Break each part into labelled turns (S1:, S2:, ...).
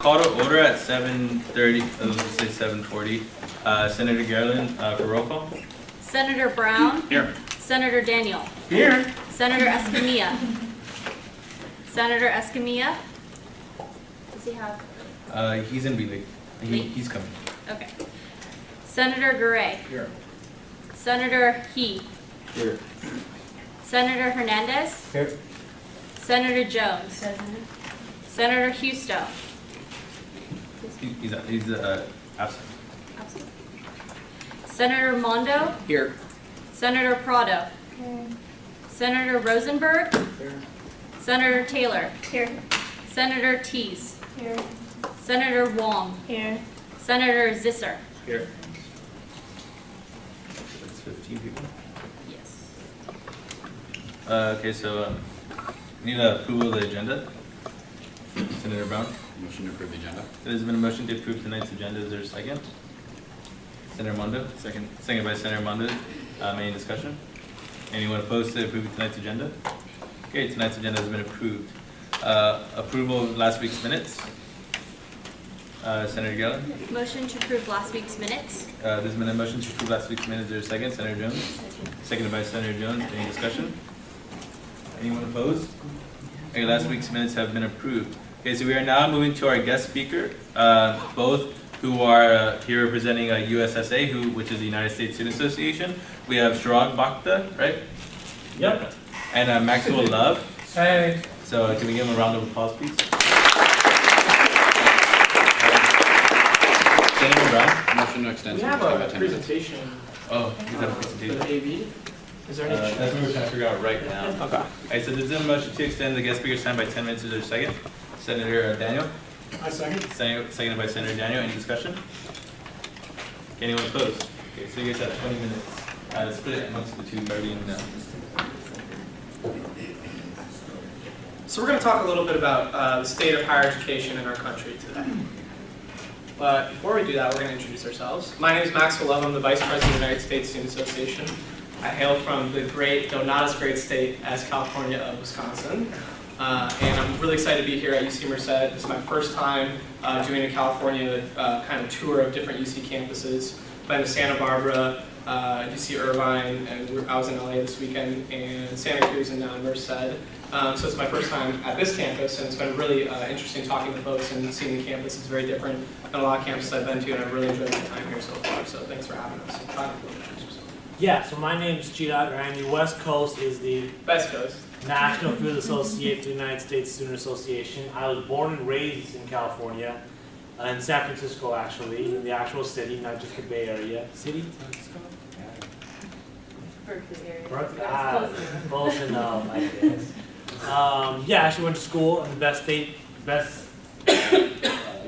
S1: Call to order at 7:30, let's say 7:40. Senator Garland for roll call.
S2: Senator Brown.
S1: Here.
S2: Senator Daniel.
S1: Here.
S2: Senator Escamilla. Senator Escamilla. Does he have?
S1: He's in B-League. He's coming.
S2: Okay. Senator Garay.
S1: Here.
S2: Senator He.
S1: Here.
S2: Senator Hernandez.
S1: Here.
S2: Senator Jones. Senator Husto.
S1: He's absent.
S2: Absolutely. Senator Mondo.
S1: Here.
S2: Senator Prado. Senator Rosenberg.
S1: Here.
S2: Senator Taylor.
S3: Here.
S2: Senator Tees.
S3: Here.
S2: Senator Wong.
S3: Here.
S2: Senator Zisser.
S1: Here. That's 15 people.
S2: Yes.
S1: Okay, so need approval of the agenda. Senator Brown.
S4: Motion to approve the agenda.
S1: There's been a motion to approve tonight's agenda. Is there a second? Senator Mondo. Second. Second by Senator Mondo. Any discussion? Anyone opposed to approving tonight's agenda? Okay, tonight's agenda has been approved. Approval of last week's minutes. Senator Garland.
S2: Motion to approve last week's minutes.
S1: There's been a motion to approve last week's minutes. Is there a second? Senator Jones. Seconded by Senator Jones. Any discussion? Anyone opposed? Okay, last week's minutes have been approved. Okay, so we are now moving to our guest speaker, both who are here representing USSA, which is the United States Student Association. We have Shirag Bhakta, right?
S5: Yep.
S1: And Maxwell Love.
S5: Hey.
S1: So can we give them a round of applause, please? Senator Brown.
S4: Motion to extend.
S5: We have a presentation
S1: Oh, you have a
S5: for
S1: presentation.
S5: the AV. Is there any?
S1: That's what we're trying to figure out right now.
S5: Okay.
S1: Alright, so there's a motion to extend the guest speaker's time by 10 minutes. Is there a second? Senator Daniel.
S5: I second.
S1: Seconded by Senator Daniel. Any discussion? Anyone opposed? Okay, so you guys have 20 minutes. Split it amongst the two guardian.
S5: So we're going to talk a little bit about the state of higher education in our country today. But before we do that, we're going to introduce ourselves. My name is Maxwell Love. I'm the Vice President of the United States Student Association. I hail from the great, though not as great state as California of Wisconsin. And I'm really excited to be here at UC Merced. This is my first time doing a California kind of tour of different UC campuses. Been to Santa Barbara, UC Irvine, and I was in LA this weekend, and Santa Cruz, and now in Merced. So it's my first time at this campus, and it's been really interesting talking to folks and seeing the campus. It's very different than a lot of campuses I've been to, and I've really enjoyed my time here so far. So thanks for having us.
S6: Yeah, so my name's Chirag, and the West Coast is the
S5: Best Coast.
S6: National Field Associate for the United States Student Association. I was born and raised in California, in San Francisco actually, in the actual city, not just the Bay Area. City? San Francisco?
S3: Berkeley area.
S6: Berkeley?
S3: That's
S6: Close enough, I guess. Yeah, I actually went to school in the best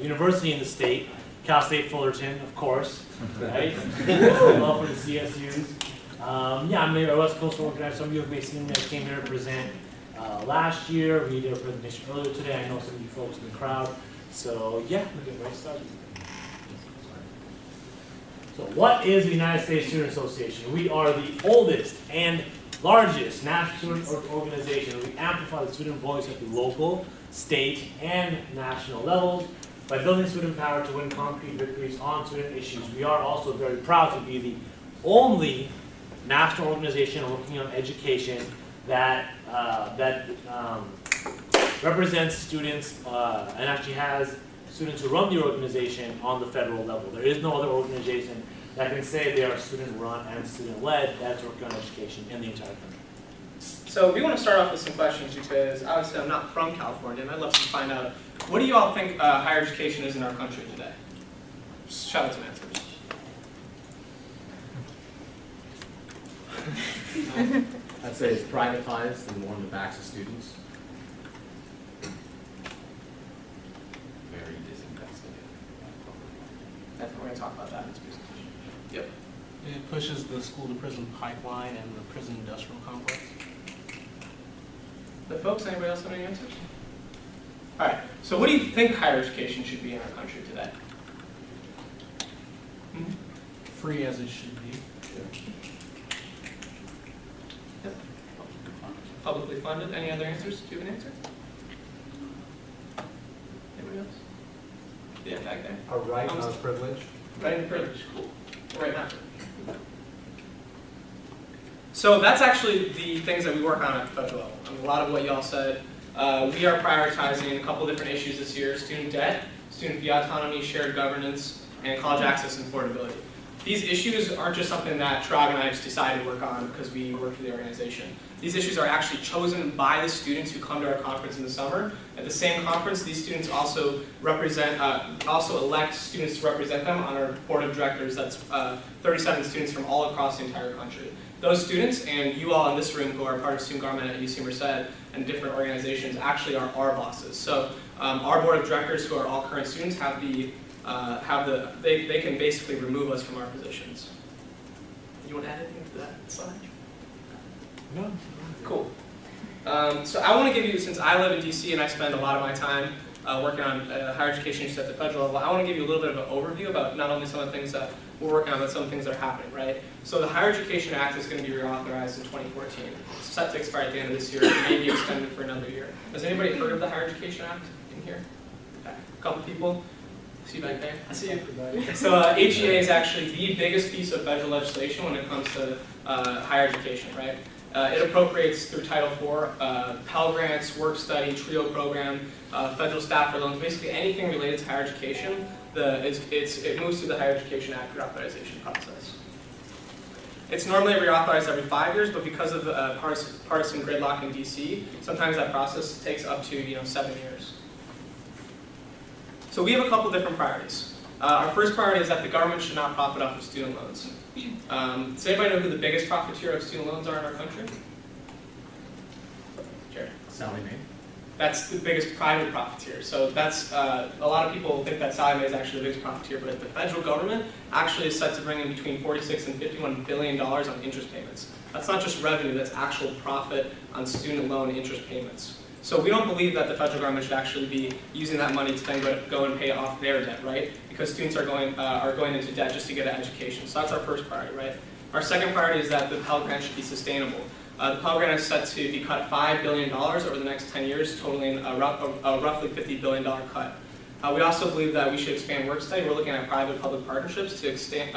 S6: university in the state, Cal State Fullerton, of course, right? Love for the CSUs. Yeah, I'm a West Coast organizer. Some of you may have seen me. I came here to present last year. We did a presentation earlier today. I know some of you folks in the crowd. So yeah, we're getting right started. So what is the United States Student Association? We are the oldest and largest national student organization. We amplify the student voice at the local, state, and national levels by building student power to win concrete victories on student issues. We are also very proud to be the only national organization working on education that represents students and actually has students who run the organization on the federal level. There is no other organization that can say they are student-run and student-led that's working on education in the entire country.
S5: So we want to start off with some questions because obviously I'm not from California, and I'd love to find out, what do you all think higher education is in our country today? Just shout out some answers.
S7: I'd say it's privatized and more on the backs of students.
S4: Very disinvested.
S5: Definitely, we're going to talk about that in this presentation. Yep.
S8: It pushes the school-to-prison pipeline and the prison industrial complex.
S5: The folks, anybody else have any answers? All right, so what do you think higher education should be in our country today?
S8: Free as it should be.
S5: Yep. Publicly funded. Any other answers? Do you have an answer? Anybody else? Yeah, back there.
S7: A right, not a privilege.
S5: Right in privilege, cool. Right now. So that's actually the things that we work on at the federal level. A lot of what y'all said. We are prioritizing a couple different issues this year: student debt, student fee autonomy, shared governance, and college access and affordability. These issues aren't just something that Chirag and I just decided to work on because we work for the organization. These issues are actually chosen by the students who come to our conference in the summer. At the same conference, these students also elect students to represent them on our board of directors. That's 37 students from all across the entire country. Those students, and you all in this room who are part of student government at UC Merced and different organizations, actually are our bosses. So our board of directors, who are all current students, they can basically remove us from our positions. You want to add anything to that slide?
S6: No.
S5: Cool. So I want to give you, since I live in DC and I spend a lot of my time working on higher education issues at the federal level, I want to give you a little bit of an overview about not only some of the things that we're working on, but some of the things that are happening, right? So the Higher Education Act is going to be reauthorized in 2014. It's set to expire at the end of this year. It may be extended for another year. Has anybody heard of the Higher Education Act in here? Okay. A couple people. See you back there? I see you. So HEA is actually the biggest piece of federal legislation when it comes to higher education, right? It appropriates through Title IV, Pell Grants, work study, TRIO program, federal staff loans, basically anything related to higher education. It moves through the Higher Education Act reauthorization process. It's normally reauthorized every 5 years, but because of the partisan gridlock in DC, sometimes that process takes up to 7 years. So we have a couple different priorities. Our first priority is that the government should not profit off of student loans. Does anybody know who the biggest profiteer of student loans are in our country? Jared.
S7: Sally Mae.
S5: That's the biggest private profiteer. So that's, a lot of people think that Sally Mae is actually the biggest profiteer, but the federal government actually is set to bring in between $46 and $51 billion on interest payments. That's not just revenue, that's actual profit on student loan interest payments. So we don't believe that the federal government should actually be using that money to then go and pay off their debt, right? Because students are going into debt just to get an education. So that's our first priority, right? Our second priority is that the Pell Grant should be sustainable. The Pell Grant is set to be cut $5 billion over the next 10 years, totaling a roughly $50 billion cut. We also believe that we should expand work study. We're looking at private-public partnerships to extend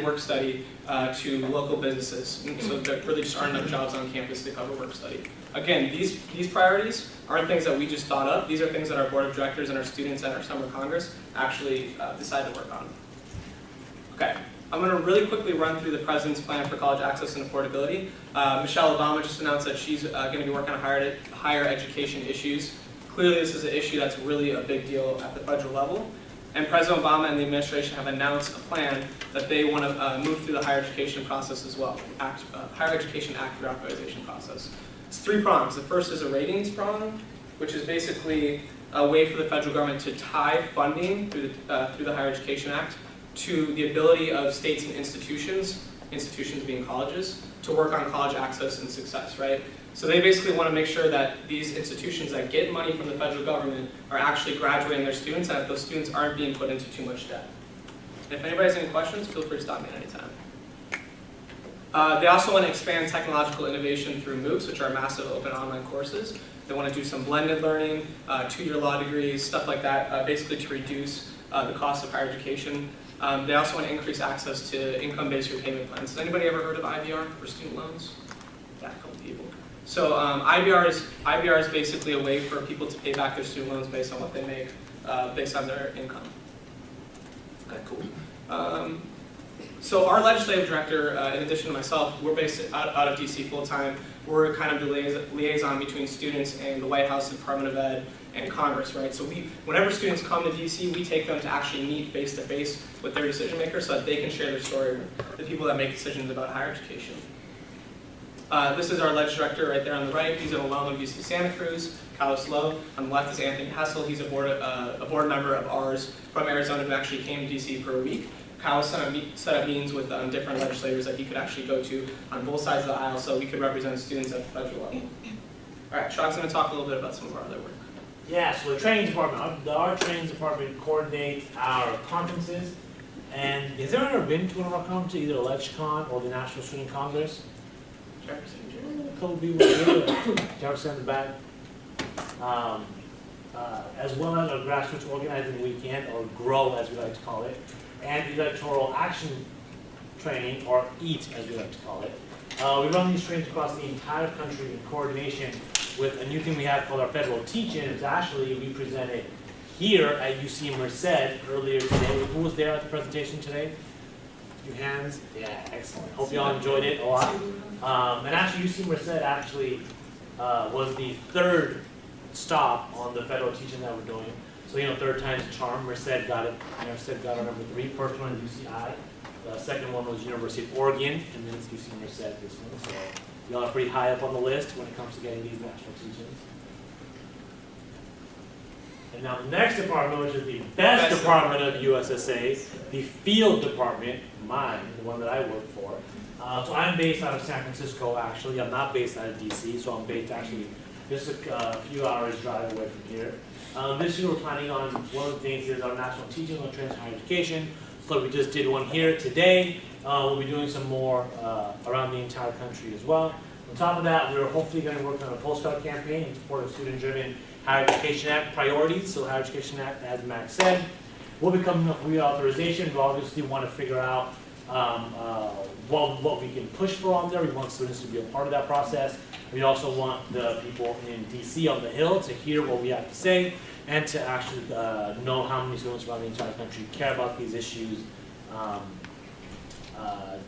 S5: work study to local businesses, so there really just aren't enough jobs on campus to cover work study. Again, these priorities aren't things that we just thought up. These are things that our board of directors and our students at our summer congress actually decided to work on. Okay, I'm going to really quickly run through the president's plan for college access and affordability. Michelle Obama just announced that she's going to be working on higher education issues. Clearly, this is an issue that's really a big deal at the federal level. And President Obama and the administration have announced a plan that they want to move through the higher education process as well, Higher Education Act reauthorization process. It's 3 prongs. The first is a ratings prong, which is basically a way for the federal government to tie funding through the Higher Education Act to the ability of states and institutions being colleges, to work on college access and success, right? So they basically want to make sure that these institutions that get money from the federal government are actually graduating their students and that those students aren't being put into too much debt. And if anybody has any questions, feel free to stop me at any time. They also want to expand technological innovation through MOOCs, which are massive open online courses. They want to do some blended learning, 2-year law degrees, stuff like that, basically to reduce the cost of higher education. They also want to increase access to income-based repayment plans. Has anybody ever heard of IBR for student loans? Yeah, a couple people. So IBR is basically a way for people to pay back their student loans based on what they make, based on their income. Okay, cool. So our legislative director, in addition to myself, we're based out of DC full-time. We're kind of the liaison between students and the White House, the Department of Ed, and Congress, right? So whenever students come to DC, we take them to actually meet face-to-face with their decision makers so that they can share their story with the people that make decisions about higher education. This is our ledge director right there on the right. He's an alum of UC Santa Cruz, Carlos Lowe. On the left is Anthony Hessel. He's a board member of ours from Arizona who actually came to DC for a week. Kyle set up meetings with different legislators that he could actually go to on both sides of the aisle so we could represent students at the federal level. All right, Sean's going to talk a little bit about some of our other work.
S6: Yeah, so the training department, our training department coordinates our conferences. And has there ever been to one of our conferences, either LegCon or the National Student Congress?
S5: Jefferson,
S6: A couple people here, Jefferson in the back. as well as our grassroots organizing weekend, or GROW as we like to call it, and electoral action training, or EAT as we like to call it. We run these trainings across the entire country in coordination with a new thing we have called our federal teach-in. It's actually, we presented here at UC Merced earlier today. Who was there at the presentation today? A few hands? Yeah, excellent. Hope you all enjoyed it a lot. And actually, UC Merced actually was the third stop on the federal teaching that we're doing. So, you know, third time's a charm. Merced got it. Merced got our number 3. First one is UCI. The second one was University of Oregon, and then it's UC Merced this one. So y'all are pretty high up on the list when it comes to getting these national teachings. And now the next department, which is the best department of USSA, the field department, mine, the one that I work for. So I'm based out of San Francisco, actually. I'm not based out of DC, so I'm based actually just a few hours drive away from here. This year we're planning on, one of the things is our national teaching on trans higher education. So we just did one here today. We'll be doing some more around the entire country as well. On top of that, we're hopefully going to work on a postcard campaign in support of Student-Driven Higher Education Act priorities. So Higher Education Act, as Max said, will be coming up with reauthorization. We obviously want to figure out what we can push for on there. We want students to be a part of that process. We also want the people in DC on the Hill to hear what we have to say and to actually know how many students around the entire country care about these issues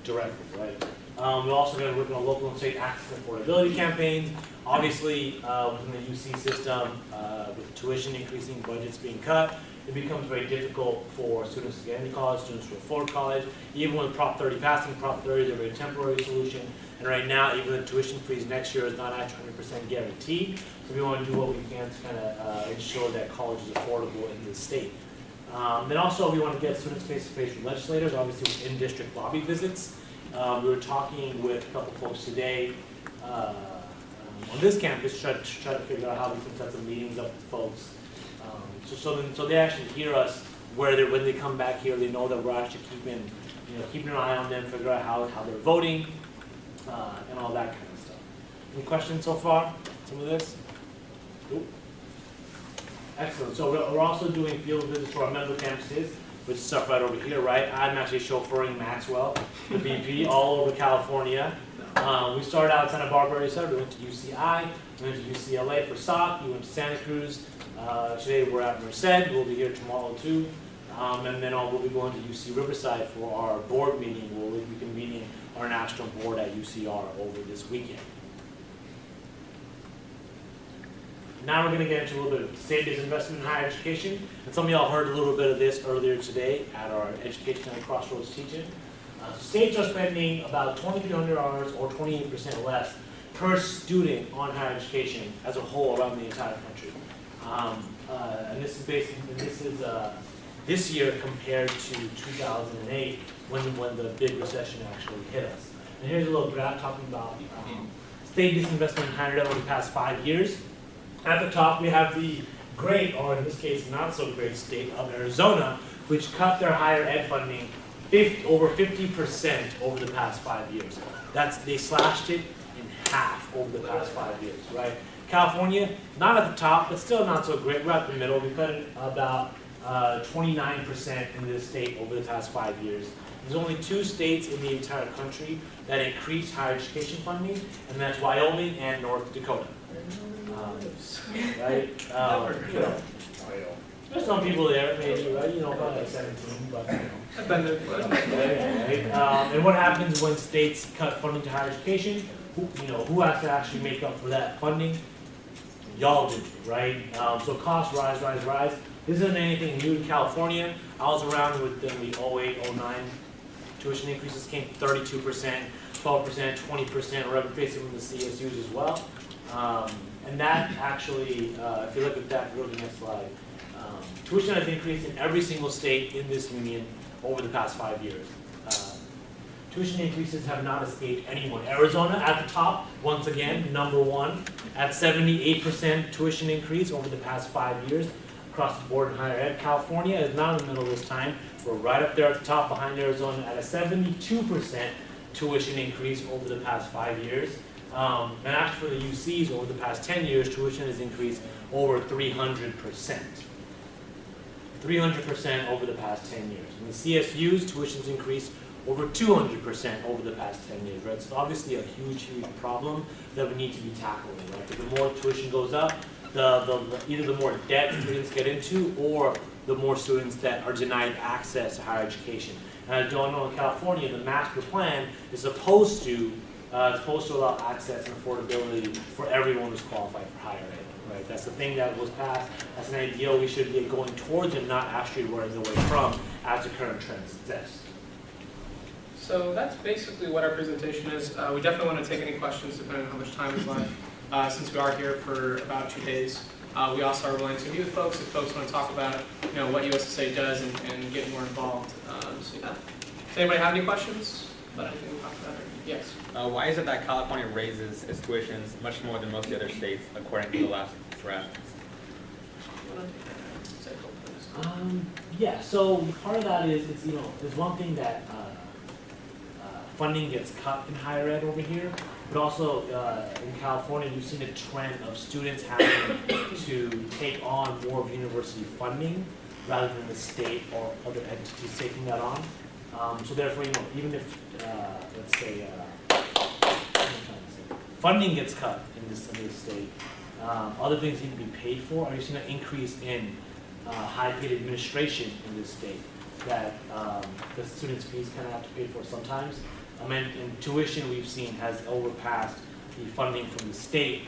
S6: directly, right? We're also going to work on local and state access and affordability campaigns. Obviously, within the UC system, with tuition increasing, budgets being cut, it becomes very difficult for students to get into college, students to afford college. Even with Prop 30 passing, Prop 30 is a very temporary solution. And right now, even the tuition freeze next year is not actually 100% guaranteed. So we want to do what we can to kind of ensure that college is affordable in the state. Then also, we want to get students face-to-face with legislators, obviously with in-district lobby visits. We were talking with a couple folks today on this campus, try to figure out how we can set some meetings up with folks. So they actually hear us when they come back here. They know that we're actually keeping an eye on them, figure out how they're voting, and all that kind of stuff. Any questions so far? Some of this? Cool. Excellent. So we're also doing field visits for our member campuses, which is stuff right over here, right? I'm actually chauffeuring Maxwell, the VP, all over California. We started out in Santa Barbara, we went to UCI, we went to UCLA for SOC, we went to Santa Cruz. Today we're at Merced, we'll be here tomorrow too. And then we'll be going to UC Riverside for our board meeting. We'll be convening our national board at UCR over this weekend. Now we're going to get into a little bit of state-based investment in higher education. And some of y'all heard a little bit of this earlier today at our Education at Crossroads teaching. States are spending about $2,300 or 28% less per student on higher education as a whole around the entire country. And this is this year compared to 2008 when the big recession actually hit us. And here's a little graph talking about state disinvestment in higher ed over the past 5 years. At the top, we have the great, or in this case, not so great state of Arizona, which cut their higher ed funding over 50% over the past 5 years. They slashed it in half over the past 5 years, right? California, not at the top, but still not so great. We're at the middle. We cut it about 29% in this state over the past 5 years. There's only 2 states in the entire country that increased higher education funding, and that's Wyoming and North Dakota. Right? There's some people there, maybe, right? Probably like 17, but
S5: I've been there before.
S6: right? And what happens when states cut funding to higher education? Who has to actually make up for that funding? Y'all do, right? So costs rise. This isn't anything new in California. I was around with them the 08, 09 tuition increases came 32%, 12%, 20%, or facing with the CSUs as well. And that actually, if you look at that, go to the next slide. Tuition has increased in every single state in this union over the past 5 years. Tuition increases have not escaped anyone. Arizona at the top, once again, #1, at 78% tuition increase over the past 5 years across the board in higher ed. California is not in the middle this time. We're right up there at the top behind Arizona at a 72% tuition increase over the past 5 years. And actually for the UCs over the past 10 years, tuition has increased over 300%. 300% over the past 10 years. And the CSU's tuition's increased over 200% over the past 10 years, right? So obviously a huge, huge problem that we need to be tackling, right? Because the more tuition goes up, either the more debt students get into, or the more students that are denied access to higher education. And I don't know, in California, the master plan is supposed to allow access and affordability for everyone who's qualified for higher ed. Right? That's the thing that was passed. That's an ideal we should be going towards and not actually running away from as the current trends exist.
S5: So that's basically what our presentation is. We definitely want to take any questions depending on how much time is left. Since we are here for about 2 days, we also are willing to meet with folks if folks want to talk about what USSA does and get more involved. So yeah. Does anybody have any questions about anything we talked about? Yes.
S3: Why is it that California raises its tuitions much more than most of the other states, according to the last draft?
S6: Yeah, so part of that is, there's one thing that funding gets cut in higher ed over here, but also in California, we've seen a trend of students having to take on more of university funding rather than the state or other entities taking that on. So therefore, even if, let's say, funding gets cut in this state, other things need to be paid for. Are you seeing an increase in high-paid administration in this state that the students' fees kind of have to pay for sometimes? And tuition we've seen has overpassed the funding from the state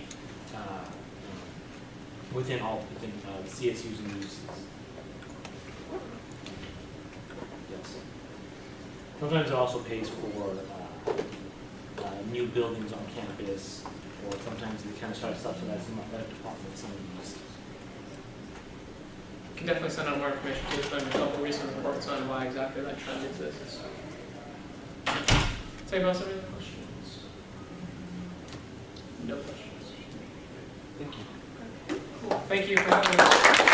S6: within the CSUs and UCs. Yes. Sometimes it also pays for new buildings on campus, or sometimes it kind of starts subsidizing that department in some of the UCs.
S5: You can definitely send out more information to us. There's a couple recent reports on why exactly that trend exists. Does anybody else have any questions? No questions. Thank you. Cool. Thank you for having us.